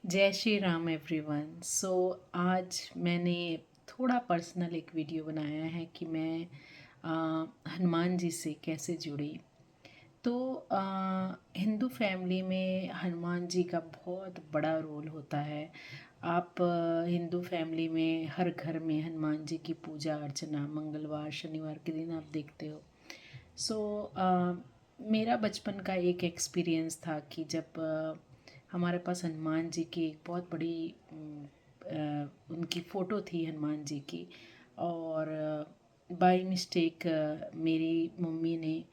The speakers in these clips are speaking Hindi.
जय श्री राम एवरीवन। आज मैंने थोड़ा पर्सनल एक वीडियो बनाया है कि मैं हनुमान जी से कैसे जुड़ी। तो हिंदू फैमिली में हनुमान जी का बहुत बड़ा रोल होता है। आप हिंदू फैमिली में हर घर में हनुमान जी की पूजा अर्चना मंगलवार शनिवार के दिन आप देखते हो। सो मेरा बचपन का एक एक्सपीरियंस था कि जब हमारे पास हनुमान जी की एक बहुत बड़ी उनकी फ़ोटो थी हनुमान जी की। और बाय मिस्टेक मेरी मम्मी ने,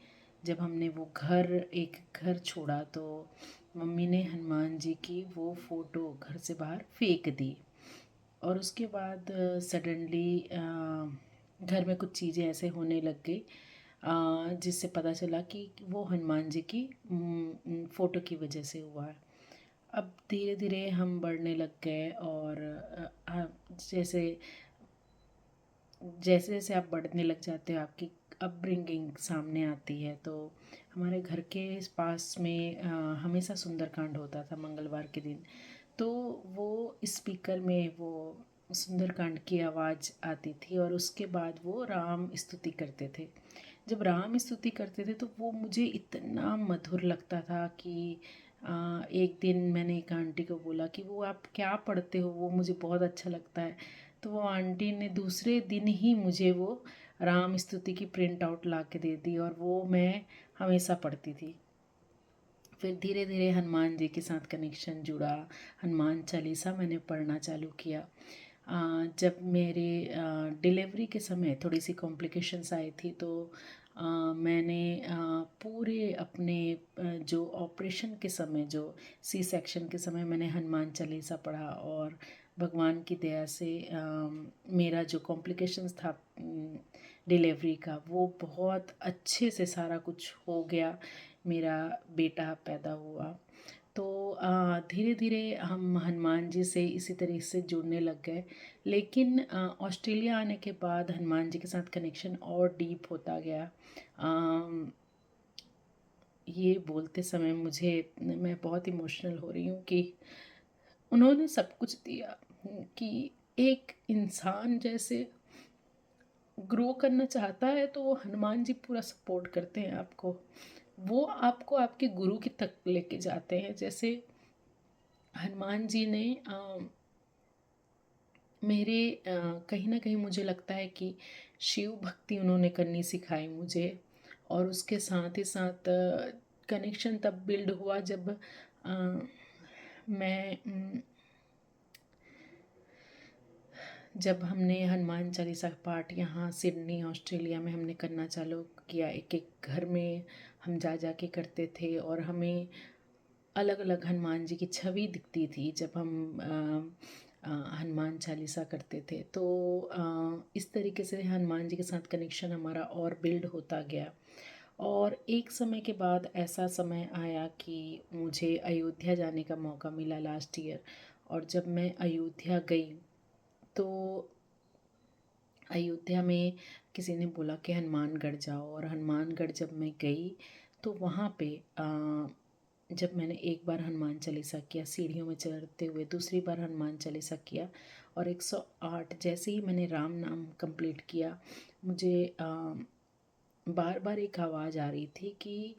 जब हमने वो घर छोड़ा तो मम्मी ने हनुमान जी की वो फ़ोटो घर से बाहर फेंक दी। और उसके बाद सडनली घर में कुछ चीज़ें ऐसे होने लग गई जिससे पता चला कि वो हनुमान जी की फ़ोटो की वजह से हुआ है। अब धीरे धीरे हम बढ़ने लग गए और जैसे जैसे जैसे आप बढ़ने लग जाते हो आपकी अपब्रिंगिंग सामने आती है। तो हमारे घर के पास में हमेशा सुंदरकांड होता था मंगलवार के दिन। तो वो स्पीकर में वो सुंदरकांड की आवाज़ आती थी और उसके बाद वो राम स्तुति करते थे। जब राम स्तुति करते थे तो वो मुझे इतना मधुर लगता था कि एक दिन मैंने एक आंटी को बोला कि वो आप क्या पढ़ते हो, वो मुझे बहुत अच्छा लगता है। तो वो आंटी ने दूसरे दिन ही मुझे वो राम स्तुति की प्रिंट आउट ला के दे दी और वो मैं हमेशा पढ़ती थी। फिर धीरे धीरे हनुमान जी के साथ कनेक्शन जुड़ा। हनुमान चालीसा मैंने पढ़ना चालू किया। जब मेरे डिलीवरी के समय थोड़ी सी कॉम्प्लिकेशंस आई थी तो मैंने पूरे अपने जो ऑपरेशन के समय, जो सी सेक्शन के समय मैंने हनुमान चालीसा पढ़ा और भगवान की दया से मेरा जो कॉम्प्लिकेशंस था डिलीवरी का, वो बहुत अच्छे से सारा कुछ हो गया। मेरा बेटा पैदा हुआ। तो धीरे धीरे हम हनुमान जी से इसी तरीके से जुड़ने लग गए। लेकिन ऑस्ट्रेलिया आने के बाद हनुमान जी के साथ कनेक्शन और डीप होता गया। ये बोलते समय मुझे मैं बहुत इमोशनल हो रही हूँ कि उन्होंने सब कुछ दिया कि एक इंसान जैसे ग्रो करना चाहता है तो वो हनुमान जी पूरा सपोर्ट करते हैं आपको। वो आपको आपके गुरु की तक लेके जाते हैं। जैसे हनुमान जी ने मेरे कहीं ना कहीं मुझे लगता है कि शिव भक्ति उन्होंने करनी सिखाई मुझे। और उसके साथ ही साथ कनेक्शन तब बिल्ड हुआ जब मैं जब हमने हनुमान चालीसा का पाठ यहाँ सिडनी ऑस्ट्रेलिया में हमने करना चालू किया। एक एक घर में हम जा जा के करते थे और हमें अलग अलग हनुमान जी की छवि दिखती थी जब हम हनुमान चालीसा करते थे। तो इस तरीके से हनुमान जी के साथ कनेक्शन हमारा और बिल्ड होता गया। और एक समय के बाद ऐसा समय आया कि मुझे अयोध्या जाने का मौका मिला लास्ट ईयर। और जब मैं अयोध्या गई तो अयोध्या में किसी ने बोला कि हनुमानगढ़ जाओ। और हनुमानगढ़ जब मैं गई तो वहाँ पे जब मैंने एक बार हनुमान चालीसा किया सीढ़ियों में चढ़ते हुए, दूसरी बार हनुमान चालीसा किया और 108 जैसे ही मैंने राम नाम कंप्लीट किया, मुझे बार बार एक आवाज़ आ रही थी कि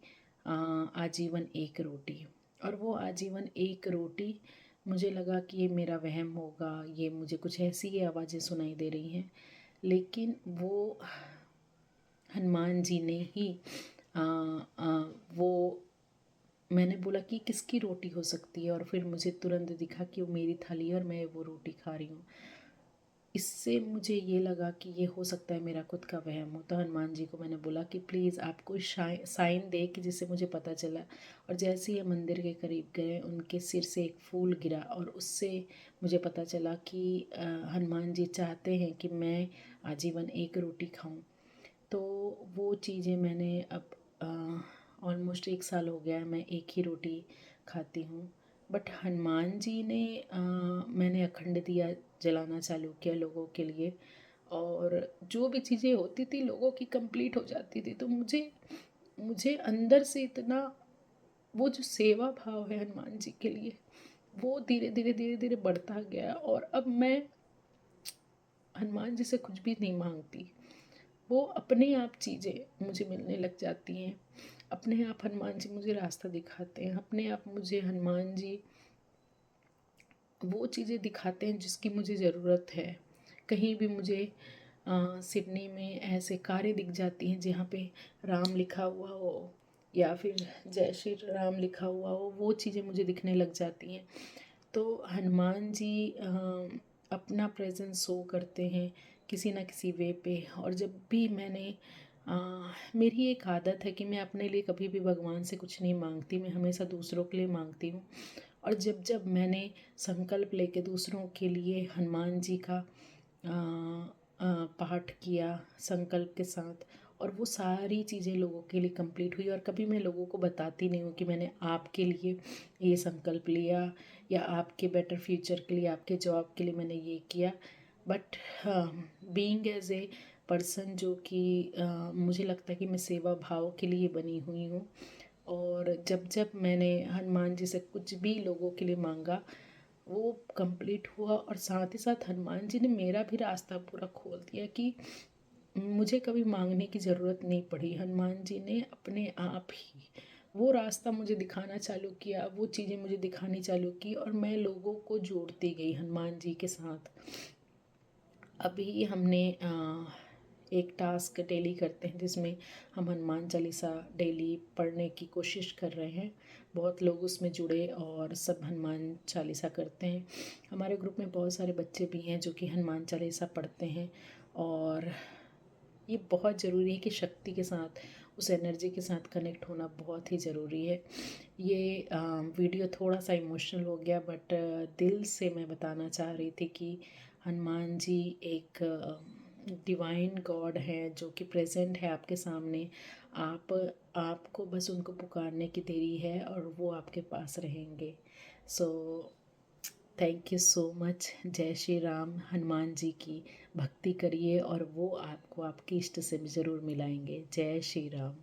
आजीवन एक रोटी। और वो आजीवन एक रोटी, मुझे लगा कि ये मेरा वहम होगा, ये मुझे कुछ ऐसी ही आवाज़ें सुनाई दे रही हैं। लेकिन वो हनुमान जी ने ही वो मैंने बोला कि किसकी रोटी हो सकती है और फिर मुझे तुरंत दिखा कि वो मेरी थाली है और मैं वो रोटी खा रही हूँ। इससे मुझे ये लगा कि ये हो सकता है मेरा खुद का वहम हो। तो हनुमान जी को मैंने बोला कि प्लीज़ आप कोई साइन दे कि जिससे मुझे पता चला। और जैसे ही मंदिर के करीब गए उनके सिर से एक फूल गिरा और उससे मुझे पता चला कि हनुमान जी चाहते हैं कि मैं आजीवन एक रोटी खाऊं। तो वो चीज़ें मैंने अब ऑलमोस्ट 1 साल हो गया है मैं एक ही रोटी खाती हूँ। बट हनुमान जी ने मैंने अखंड दिया जलाना चालू किया लोगों के लिए। और जो भी चीज़ें होती थी लोगों की कंप्लीट हो जाती थी। तो मुझे मुझे अंदर से इतना वो जो सेवा भाव है हनुमान जी के लिए, वो धीरे धीरे धीरे धीरे बढ़ता गया और अब मैं हनुमान जी से कुछ भी नहीं मांगती। वो अपने आप चीज़ें मुझे मिलने लग जाती हैं। अपने आप हनुमान जी मुझे रास्ता दिखाते हैं। अपने आप मुझे हनुमान जी वो चीज़ें दिखाते हैं जिसकी मुझे ज़रूरत है। कहीं भी मुझे सिडनी में ऐसे कारें दिख जाती हैं जहाँ पे राम लिखा हुआ हो या फिर जय श्री राम लिखा हुआ हो, वो चीज़ें मुझे दिखने लग जाती हैं। तो हनुमान जी अपना प्रेजेंस शो करते हैं किसी ना किसी वे पे। और जब भी मैंने मेरी एक आदत है कि मैं अपने लिए कभी भी भगवान से कुछ नहीं मांगती, मैं हमेशा दूसरों के लिए मांगती हूँ। और जब जब मैंने संकल्प लेके दूसरों के लिए हनुमान जी का पाठ किया संकल्प के साथ, और वो सारी चीज़ें लोगों के लिए कंप्लीट हुई। और कभी मैं लोगों को बताती नहीं हूँ कि मैंने आपके लिए ये संकल्प लिया या आपके बेटर फ्यूचर के लिए, आपके जॉब के लिए मैंने ये किया। But being as a person जो कि मुझे लगता है कि मैं सेवा भाव के लिए बनी हुई हूँ। और जब जब मैंने हनुमान जी से कुछ भी लोगों के लिए मांगा, वो कंप्लीट हुआ। और साथ ही साथ हनुमान जी ने मेरा भी रास्ता पूरा खोल दिया कि मुझे कभी मांगने की ज़रूरत नहीं पड़ी। हनुमान जी ने अपने आप ही वो रास्ता मुझे दिखाना चालू किया, वो चीज़ें मुझे दिखानी चालू की, और मैं लोगों को जोड़ती गई हनुमान जी के साथ। अभी हमने एक टास्क डेली करते हैं जिसमें हम हनुमान चालीसा डेली पढ़ने की कोशिश कर रहे हैं। बहुत लोग उसमें जुड़े और सब हनुमान चालीसा करते हैं। हमारे ग्रुप में बहुत सारे बच्चे भी हैं जो कि हनुमान चालीसा पढ़ते हैं। और ये बहुत ज़रूरी है कि शक्ति के साथ, उस एनर्जी के साथ कनेक्ट होना बहुत ही ज़रूरी है। ये वीडियो थोड़ा सा इमोशनल हो गया, बट दिल से मैं बताना चाह रही थी कि हनुमान जी एक डिवाइन गॉड है जो कि प्रेजेंट है आपके सामने। आप आपको बस उनको पुकारने की देरी है और वो आपके पास रहेंगे। So thank you so much. जय श्री राम। हनुमान जी की भक्ति करिए और वो आपको आपकी इष्ट से ज़रूर मिलाएंगे। जय श्री राम।